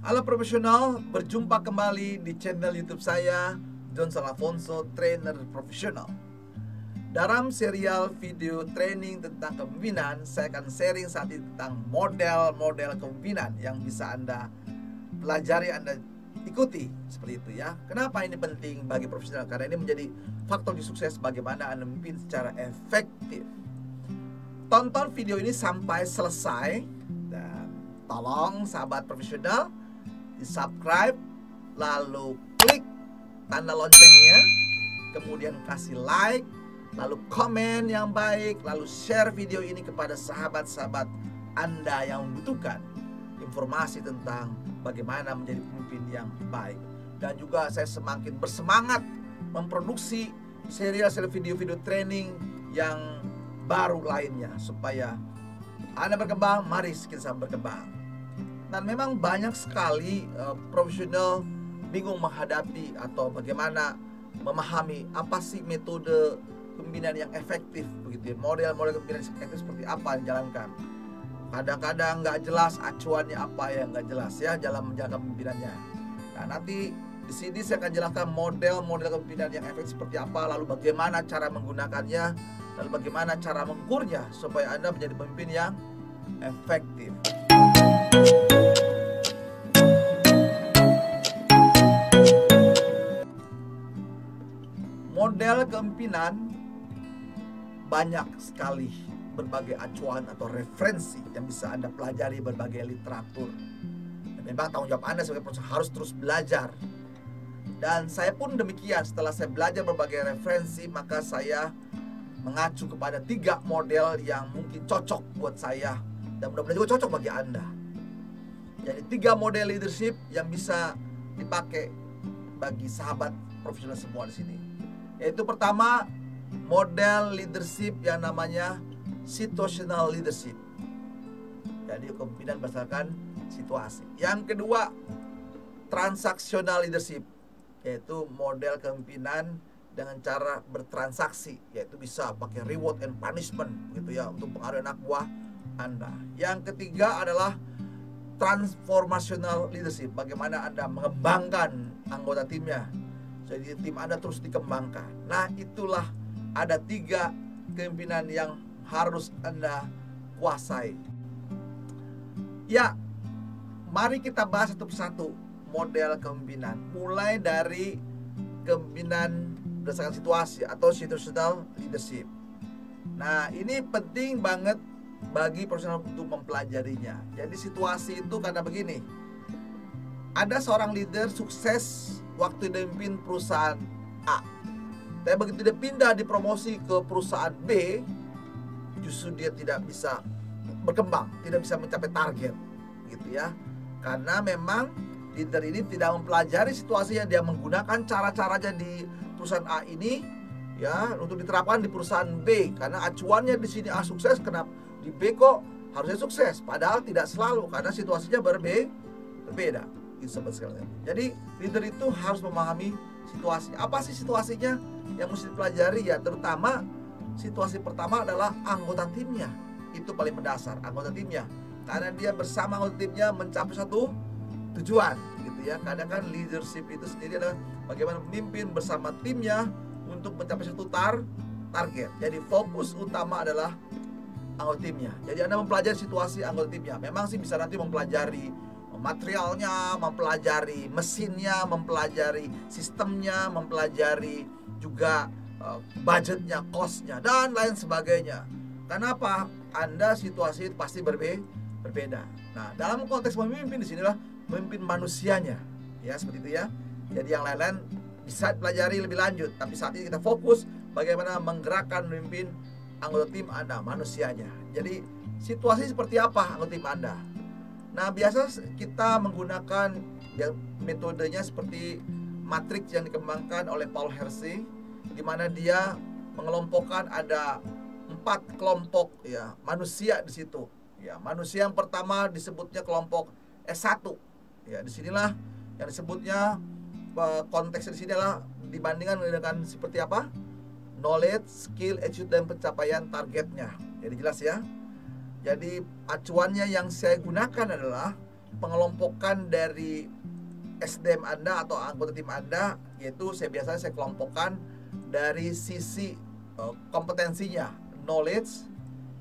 Halo profesional, berjumpa kembali di channel YouTube saya, Johnson Afonso, trainer profesional. Dalam serial video training tentang kepemimpinan, saya akan sharing saat ini tentang model-model kepemimpinan yang bisa Anda pelajari, Anda ikuti seperti itu ya. Kenapa ini penting bagi profesional? Karena ini menjadi faktor di sukses bagaimana Anda memimpin secara efektif. Tonton video ini sampai selesai dan tolong sahabat profesional di subscribe, lalu klik tanda loncengnya, kemudian kasih like, lalu komen yang baik, lalu share video ini kepada sahabat-sahabat Anda yang membutuhkan informasi tentang bagaimana menjadi pemimpin yang baik. Dan juga saya semakin bersemangat memproduksi serial video-video training yang baru lainnya supaya Anda berkembang, mari kita sama berkembang. Dan memang banyak sekali profesional bingung menghadapi atau bagaimana memahami apa sih metode kepemimpinan yang efektif begitu ya. Model-model kepemimpinan yang efektif seperti apa yang dijalankan. Kadang-kadang nggak jelas acuannya apa, yang nggak jelas ya dalam menjalankan kepemimpinannya. Nah, nanti di sini saya akan jelaskan model-model kepemimpinan yang efektif seperti apa, lalu bagaimana cara menggunakannya, lalu bagaimana cara mengukurnya supaya Anda menjadi pemimpin yang efektif. Model kepemimpinan banyak sekali berbagai acuan atau referensi yang bisa Anda pelajari berbagai literatur. Dan memang tanggung jawab Anda sebagai profesional harus terus belajar. Dan saya pun demikian, setelah saya belajar berbagai referensi, maka saya mengacu kepada 3 model yang mungkin cocok buat saya dan mudah-mudahan juga cocok bagi Anda. Jadi 3 model leadership yang bisa dipakai bagi sahabat profesional semua di sini. Yaitu pertama, model leadership yang namanya situational leadership. Jadi kepemimpinan berdasarkan situasi. Yang kedua, transactional leadership, yaitu model kepemimpinan dengan cara bertransaksi, yaitu bisa pakai reward and punishment gitu ya untuk pengaruh anak buah Anda. Yang ketiga adalah transformational leadership, bagaimana Anda mengembangkan anggota timnya. Jadi tim Anda terus dikembangkan. Nah, itulah ada 3 kepemimpinan yang harus Anda kuasai. Ya, mari kita bahas satu persatu model kepemimpinan. Mulai dari kepemimpinan berdasarkan situasi atau situational leadership. Nah, ini penting banget bagi profesional untuk mempelajarinya. Jadi situasi itu karena begini. Ada seorang leader sukses waktu dia memimpin perusahaan A. Tapi begitu dia pindah dipromosi ke perusahaan B, justru dia tidak bisa berkembang, tidak bisa mencapai target, gitu ya. Karena memang leader ini tidak mempelajari situasinya, dia menggunakan cara-caranya di perusahaan A ini ya untuk diterapkan di perusahaan B. Karena acuannya di sini A sukses, kenapa di B kok harusnya sukses? Padahal tidak selalu, karena situasinya berbeda. Jadi leader itu harus memahami situasi. Apa sih situasinya yang mesti dipelajari ya? Terutama situasi pertama adalah anggota timnya. Itu paling mendasar, anggota timnya. Karena dia bersama anggota timnya mencapai satu tujuan gitu ya. Kadang kan leadership itu sendiri adalah bagaimana memimpin bersama timnya untuk mencapai satu target. Jadi fokus utama adalah anggota timnya. Jadi Anda mempelajari situasi anggota timnya. Memang sih bisa nanti mempelajari materialnya, mempelajari mesinnya, mempelajari sistemnya, mempelajari juga budgetnya, costnya, dan lain sebagainya. Kenapa? Anda situasi itu pasti berbeda. Nah, dalam konteks memimpin di sinilah memimpin manusianya, ya seperti itu ya. Jadi yang lain-lain bisa pelajari lebih lanjut. Tapi saat ini kita fokus bagaimana menggerakkan memimpin anggota tim Anda, manusianya. Jadi situasi seperti apa anggota tim Anda? Nah, biasa kita menggunakan ya, metodenya seperti matriks yang dikembangkan oleh Paul Hersey, di mana dia mengelompokkan ada 4 kelompok ya manusia di situ. Ya, manusia yang pertama disebutnya kelompok S1. Ya, disinilah yang disebutnya konteks di sini adalah dibandingkan dengan seperti apa? Knowledge, skill, attitude, dan pencapaian targetnya. Jadi jelas ya. Jadi acuannya yang saya gunakan adalah pengelompokan dari SDM Anda atau anggota tim Anda, yaitu biasanya saya kelompokkan dari sisi kompetensinya, knowledge,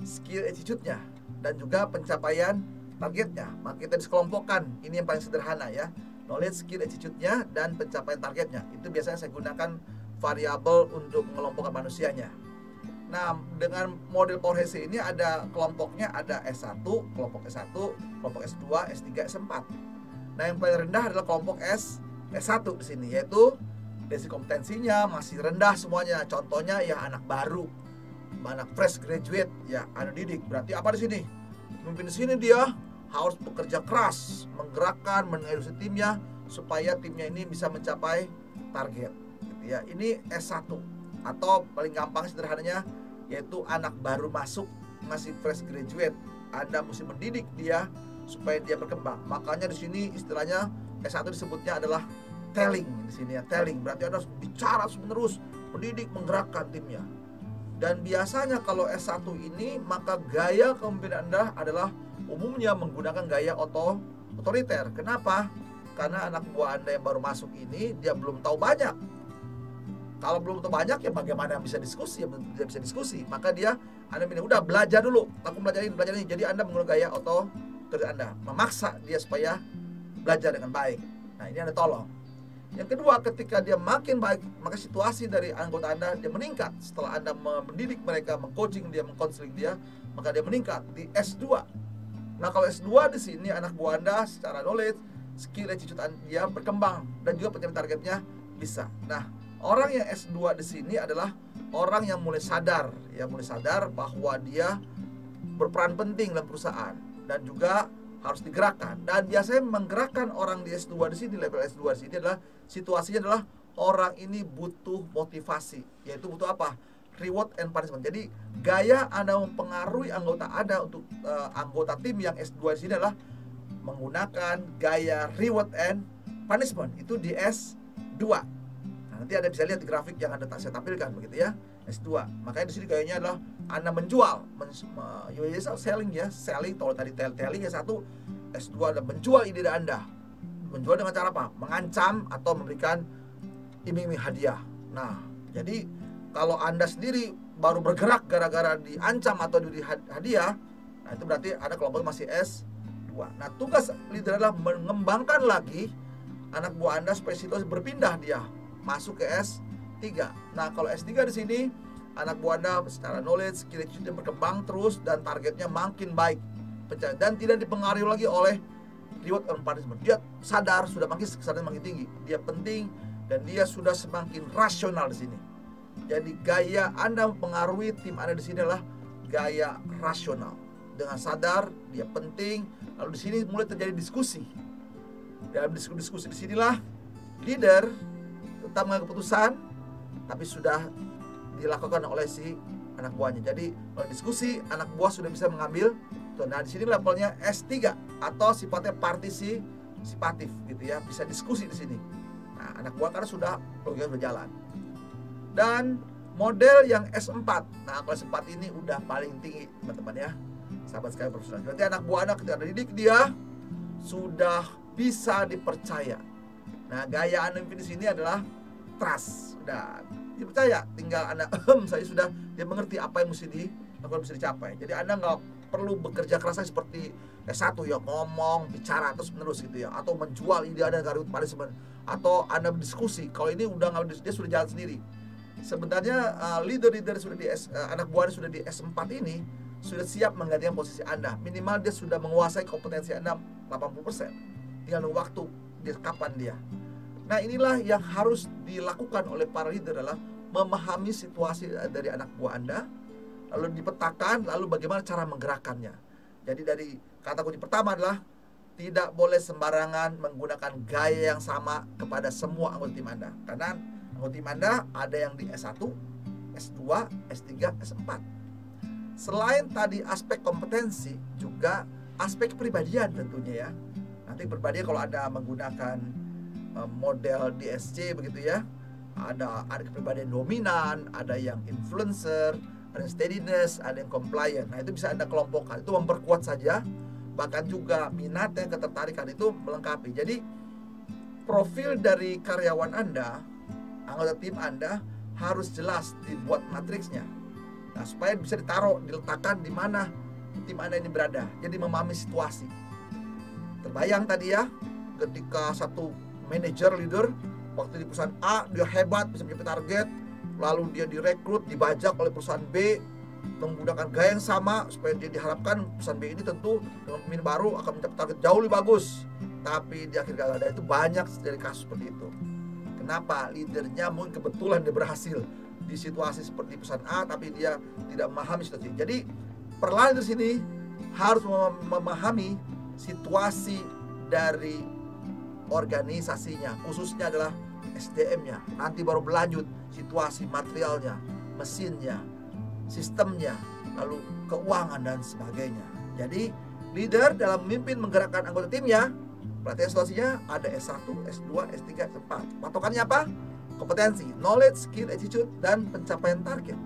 skill, attitude-nya, dan juga pencapaian targetnya. Maka kita dikelompokkan, ini yang paling sederhana ya, knowledge, skill, attitude-nya, dan pencapaian targetnya. Itu biasanya saya gunakan variabel untuk mengelompokkan manusianya. Nah, dengan model Power HC ini ada kelompoknya, ada S1, kelompok S1, kelompok S2, S3, S4. Nah, yang paling rendah adalah kelompok S1 di sini, yaitu dari kompetensinya masih rendah semuanya. Contohnya ya anak baru, anak fresh graduate, ya anak didik. Berarti apa di sini? Memimpin di sini dia harus bekerja keras, menggerakkan, mengedukasi timnya supaya timnya ini bisa mencapai target. Gitu ya. Ini S1. Atau paling gampang sederhananya yaitu anak baru masuk, masih fresh graduate. Anda mesti mendidik dia supaya dia berkembang. Makanya di sini istilahnya S1 disebutnya adalah telling di sini ya, telling. Berarti Anda harus bicara terus, mendidik, menggerakkan timnya. Dan biasanya kalau S1 ini, maka gaya kepemimpinan Anda adalah umumnya menggunakan gaya otoriter. Kenapa? Karena anak buah Anda yang baru masuk ini dia belum tahu banyak. Kalau belum tahu banyak ya bagaimana bisa diskusi? Dia bisa diskusi. Maka Anda bilang udah belajar dulu, aku belajar ini. Jadi Anda menggunakan gaya otoriter Anda, memaksa dia supaya belajar dengan baik. Nah, ini Anda tolong. Yang kedua, ketika dia makin baik, maka situasi dari anggota Anda dia meningkat. Setelah Anda mendidik mereka, mengcoaching dia, mengkonseling dia, maka dia meningkat di S2. Nah, kalau S2 di sini anak buah Anda secara knowledge, skill, attitude dia berkembang dan juga pencapaian targetnya bisa. Nah, orang yang S2 di sini adalah orang yang mulai sadar, ya mulai sadar bahwa dia berperan penting dalam perusahaan dan juga harus digerakkan. Dan biasanya menggerakkan orang di S2 di sini, level S2 di sini adalah situasinya adalah orang ini butuh motivasi, yaitu butuh apa? Reward and punishment. Jadi gaya Anda mempengaruhi anggota Anda untuk anggota tim yang S2 di sini adalah menggunakan gaya reward and punishment. Itu di S2. Nah, nanti Anda bisa lihat di grafik yang saya tampilkan begitu ya, S2. Makanya di sini gayanya adalah Anda menjual, selling ya, selling. Kalau tadi telling ya satu, S2 Anda menjual ide Anda. Menjual dengan cara apa? Mengancam atau memberikan iming-iming hadiah. Nah, jadi kalau Anda sendiri baru bergerak gara-gara diancam atau diberi hadiah, nah itu berarti Anda kelompok masih S2. Nah, tugas leader adalah mengembangkan lagi anak buah Anda supaya situasi berpindah dia masuk ke S3. Nah, kalau S3 di sini anak buah Anda secara knowledge, skill, attitude berkembang terus dan targetnya makin baik dan tidak dipengaruhi lagi oleh reward and punishment. Dia sadar, sudah makin kesadaran makin tinggi, dia penting dan dia sudah semakin rasional di sini. Jadi gaya Anda mempengaruhi tim Anda di sini adalah gaya rasional. Dengan sadar dia penting, lalu di sini mulai terjadi diskusi. Dalam diskusi di sinilah leader tetap mengambil keputusan, tapi sudah dilakukan oleh si anak buahnya. Jadi kalau diskusi anak buah sudah bisa mengambil. Nah, di sini levelnya S3 atau sifatnya partisipatif gitu ya, bisa diskusi di sini. Nah, anak buah karena sudah logika berjalan. Dan model yang S4. Nah, kalau S4 ini udah paling tinggi teman-teman ya, sahabat sekalian profesional. Berarti anak buah Anda ketika didik dia sudah bisa dipercaya. Nah, gaya Anda di sini adalah trust. Sudah dipercaya, tinggal Anda saya sudah dia mengerti apa yang mesti dilakukan, mesti dicapai. Jadi Anda nggak perlu bekerja keras seperti S1 ya, ngomong, bicara terus menerus gitu ya, atau menjual ide Anda dari punishment, atau Anda berdiskusi. Kalau ini udah nggak dia sudah jalan sendiri. Sebenarnya leader-leader sudah di anak buah sudah di S4 ini sudah siap menggantikan posisi Anda. Minimal dia sudah menguasai kompetensi Anda 80%. Tinggal nunggu waktu dia kapan dia. Nah, inilah yang harus dilakukan oleh para leader adalah memahami situasi dari anak buah Anda, lalu dipetakan, lalu bagaimana cara menggerakkannya. Jadi dari kata kunci pertama adalah tidak boleh sembarangan menggunakan gaya yang sama kepada semua anggota tim Anda. Karena anggota tim Anda ada yang di S1, S2, S3, S4. Selain tadi aspek kompetensi, juga aspek kepribadian tentunya ya. Nanti berbeda kalau Anda menggunakan model DSC begitu ya. Ada kepribadian dominan, ada yang influencer, ada yang steadiness, ada yang compliant. Nah, itu bisa Anda kelompokkan. Itu memperkuat saja bahkan juga minatnya, ketertarikan itu melengkapi. Jadi profil dari karyawan Anda, anggota tim Anda harus jelas dibuat matriksnya. Nah, supaya bisa diletakkan di mana tim Anda ini berada. Jadi memahami situasi. Terbayang tadi ya, ketika satu manajer leader waktu di perusahaan A dia hebat bisa mencapai target, lalu dia direkrut, dibajak oleh perusahaan B menggunakan gaya yang sama supaya dia diharapkan perusahaan B ini tentu dengan pemimpin baru akan mencapai target jauh lebih bagus. Tapi di akhir gagal. Dan itu banyak dari kasus seperti itu. Kenapa? Leadernya mungkin kebetulan dia berhasil di situasi seperti perusahaan A, tapi dia tidak memahami situasi. Jadi perlahan di sini harus memahami situasi dari organisasinya, khususnya adalah SDM-nya. Nanti baru berlanjut situasi materialnya, mesinnya, sistemnya, lalu keuangan dan sebagainya. Jadi leader dalam memimpin menggerakkan anggota timnya, pelatihan situasinya ada S1, S2, S3, S4. Patokannya apa? Kompetensi, knowledge, skill, attitude, dan pencapaian target.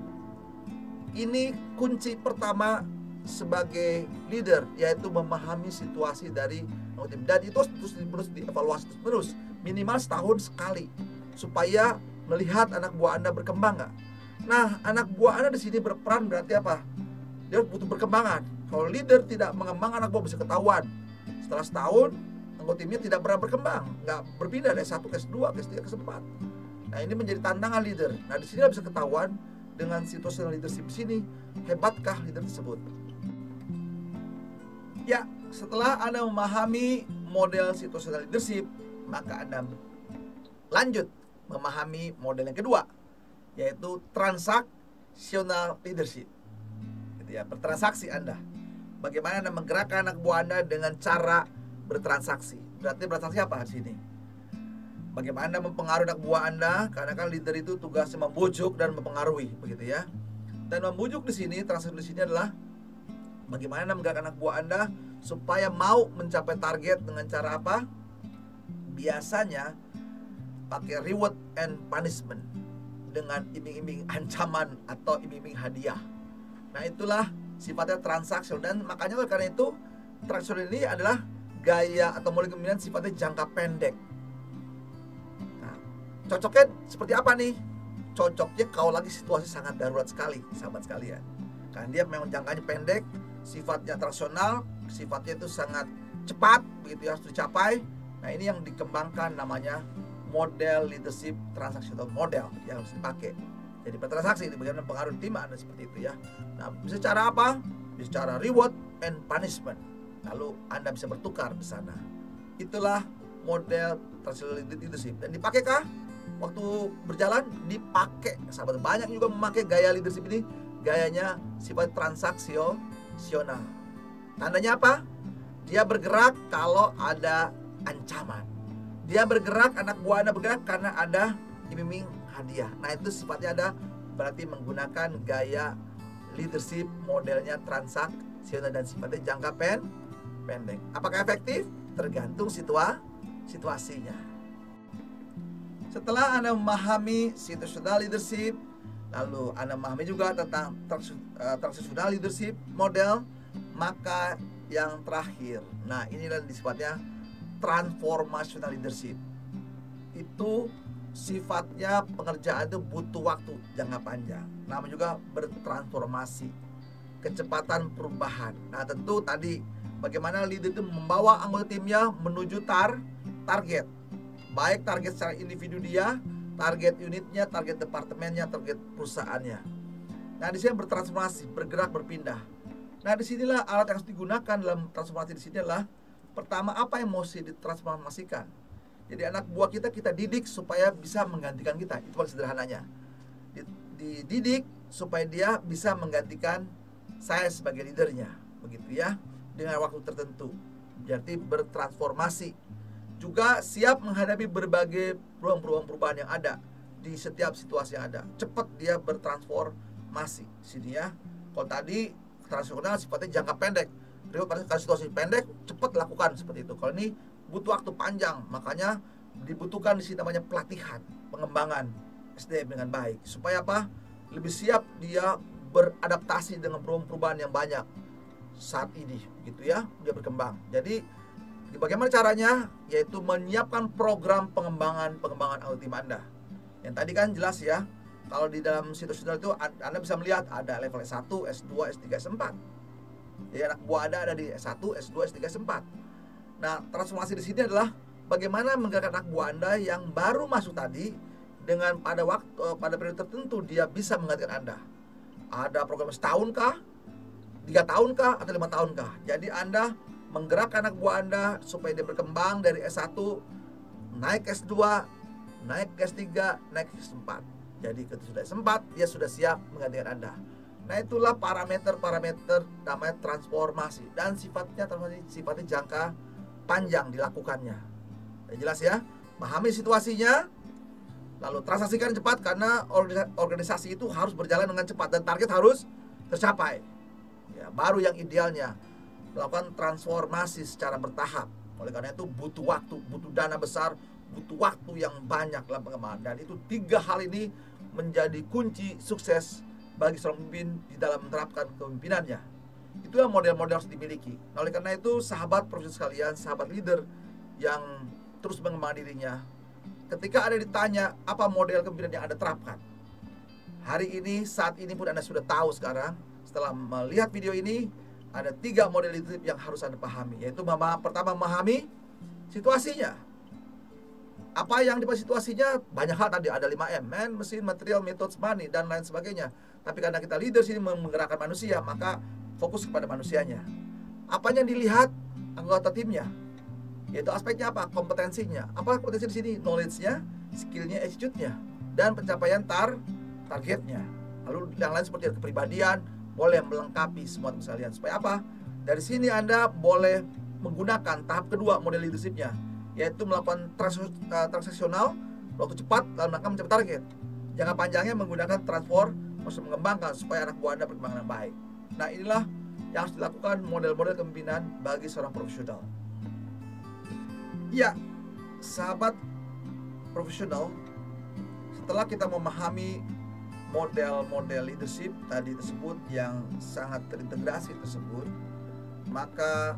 Ini kunci pertama sebagai leader, yaitu memahami situasi dari anggota tim. Dan itu terus dievaluasi terus, minimal setahun sekali, supaya melihat anak buah Anda berkembang nggak. Nah, anak buah Anda di sini berperan berarti apa? Dia butuh perkembangan. Kalau leader tidak mengembang, anak buah bisa ketahuan. Setelah setahun, anggota timnya tidak pernah berkembang, nggak berpindah dari S1 ke S2, ke S3, ke S4. Nah, ini menjadi tantangan leader. Nah, di sini bisa ketahuan dengan situational leadership di sini, hebatkah leader tersebut? Ya, setelah Anda memahami model situational leadership, maka Anda lanjut memahami model yang kedua, yaitu transaksional leadership. Gitu ya, bertransaksi Anda. Bagaimana Anda menggerakkan anak buah Anda dengan cara bertransaksi. Berarti bertransaksi apa di sini? Bagaimana Anda mempengaruhi anak buah Anda? Karena kan leader itu tugasnya membujuk dan mempengaruhi, begitu ya. Dan membujuk di sini, transaksi di sini adalah bagaimana Anda menggerakkan anak buah Anda supaya mau mencapai target dengan cara apa? Biasanya pakai reward and punishment, dengan iming-iming ancaman atau iming-iming hadiah. Nah, itulah sifatnya transaksional. Dan makanya karena itu transaksional ini adalah gaya atau model kepemimpinan sifatnya jangka pendek. Nah, cocoknya seperti apa nih? Cocoknya kalau lagi situasi sangat darurat sekali, sahabat sekalian. Karena dia memang jangkanya pendek, sifatnya transaksional, sifatnya itu sangat cepat, begitu ya, harus dicapai. Nah, ini yang dikembangkan namanya model leadership transaksional model yang harus dipakai. Jadi bertransaksi di bagian pengaruh tim Anda seperti itu ya. Nah, bisa cara apa? Bisa cara reward and punishment. Lalu Anda bisa bertukar di sana. Itulah model transaksional leadership. Dan dipakai waktu berjalan? Dipakai. Sahabat, banyak juga memakai gaya leadership ini. Gayanya sifat transaksional. Tandanya apa? Dia bergerak kalau ada ancaman. Dia bergerak, anak buah Anda bergerak karena ada iming-iming hadiah. Nah, itu sifatnya ada, berarti menggunakan gaya leadership modelnya transaksional dan sifatnya jangka pendek. Apakah efektif? Tergantung situasinya. Setelah Anda memahami situational leadership, lalu Anda memahami juga tentang transaksional leadership model, maka yang terakhir, nah inilah sifatnya transformational leadership. Itu sifatnya pengerjaan itu butuh waktu jangka panjang. Namanya juga bertransformasi, kecepatan perubahan. Nah, tentu tadi bagaimana leader itu membawa anggota timnya menuju target. Baik target secara individu dia, target unitnya, target departemennya, target perusahaannya. Nah, di sini bertransformasi, bergerak, berpindah. Nah, disinilah alat yang harus digunakan dalam transformasi di sini adalah pertama, apa yang mesti ditransformasikan. Jadi anak buah kita didik supaya bisa menggantikan kita. Itu paling sederhananya. Dididik supaya dia bisa menggantikan saya sebagai leadernya, begitu ya, dengan waktu tertentu. Jadi bertransformasi. Juga siap menghadapi berbagai perubahan yang ada di setiap situasi yang ada. Cepat dia bertransformasi. Sini ya. Kalau tadi transaksional sifatnya jangka pendek. Pada situasi pendek cepat lakukan seperti itu. Kalau ini butuh waktu panjang, makanya dibutuhkan di sini namanya pelatihan, pengembangan SDM dengan baik. Supaya apa? Lebih siap dia beradaptasi dengan perubahan yang banyak. saat ini, gitu ya, dia berkembang. Jadi bagaimana caranya? Yaitu menyiapkan program pengembangan alur tim Anda. Yang tadi kan jelas ya, kalau di dalam situs itu Anda bisa melihat ada level S1, S2, S3, S4. Jadi anak buah Anda ada di S1, S2, S3, S4. Nah, transformasi di sini adalah bagaimana menggerakkan anak buah Anda yang baru masuk tadi dengan pada periode tertentu dia bisa menggantikan Anda. Ada program setahun kah, 3 tahun kah, atau 5 tahun kah. Jadi Anda menggerakkan anak buah Anda supaya dia berkembang dari S1 naik S2, naik S3, naik S4. Jadi ketika sudah S4 dia sudah siap menggantikan Anda. Nah, itulah parameter namanya transformasi, dan sifatnya jangka panjang dilakukannya. Ya, jelas ya, pahami situasinya, lalu transaksikan cepat karena organisasi itu harus berjalan dengan cepat dan target harus tercapai. Ya, baru yang idealnya melakukan transformasi secara bertahap. Oleh karena itu butuh waktu, butuh dana besar, butuh waktu yang banyak dalam pengembangan. Dan itu 3 hal ini menjadi kunci sukses bagi seorang pemimpin di dalam menerapkan kepemimpinannya. Itulah model-model harus dimiliki. Nah, oleh karena itu sahabat profesional sekalian, sahabat leader yang terus mengembangkan dirinya, ketika Anda ditanya apa model kepemimpinan yang Anda terapkan, hari ini, saat ini pun Anda sudah tahu sekarang. Setelah melihat video ini, ada 3 model leadership yang harus Anda pahami. Yaitu pertama, memahami situasinya. Apa yang dibahas situasinya? Banyak hal tadi, ada 5M, man, mesin, material, methods, money, dan lain sebagainya. Tapi karena kita leader sini menggerakkan manusia, maka fokus kepada manusianya. Apanya yang dilihat? Anggota timnya. Yaitu aspeknya apa? Kompetensinya. Apa kompetensi di sini? Knowledge-nya, skill-nya, attitude-nya, dan pencapaian targetnya. Lalu yang lain seperti kepribadian, boleh melengkapi semua sekalian. Supaya apa? Dari sini Anda boleh menggunakan tahap kedua model leadership-nya, yaitu melakukan transaksional, waktu cepat dalam rangka mencapai target. Jangka panjangnya menggunakan masih mengembangkan supaya anak buah Anda berkembang dengan baik. Nah, inilah yang harus dilakukan model-model kepemimpinan bagi seorang profesional. Ya, sahabat profesional, setelah kita memahami model-model leadership tadi tersebut yang sangat terintegrasi tersebut, maka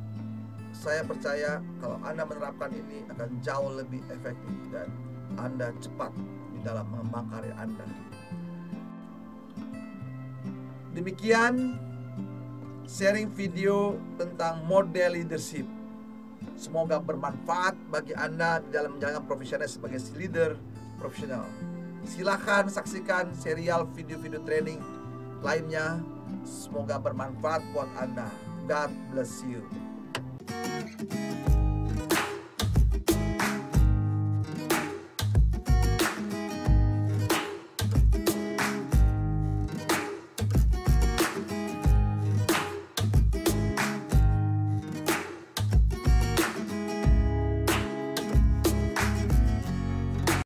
saya percaya kalau Anda menerapkan ini akan jauh lebih efektif dan Anda cepat di dalam mengembangkan karir Anda. Demikian sharing video tentang model leadership. Semoga bermanfaat bagi Anda di dalam menjalankan profesinya sebagai leader profesional. Silahkan saksikan serial video-video training lainnya. Semoga bermanfaat buat Anda. God bless you.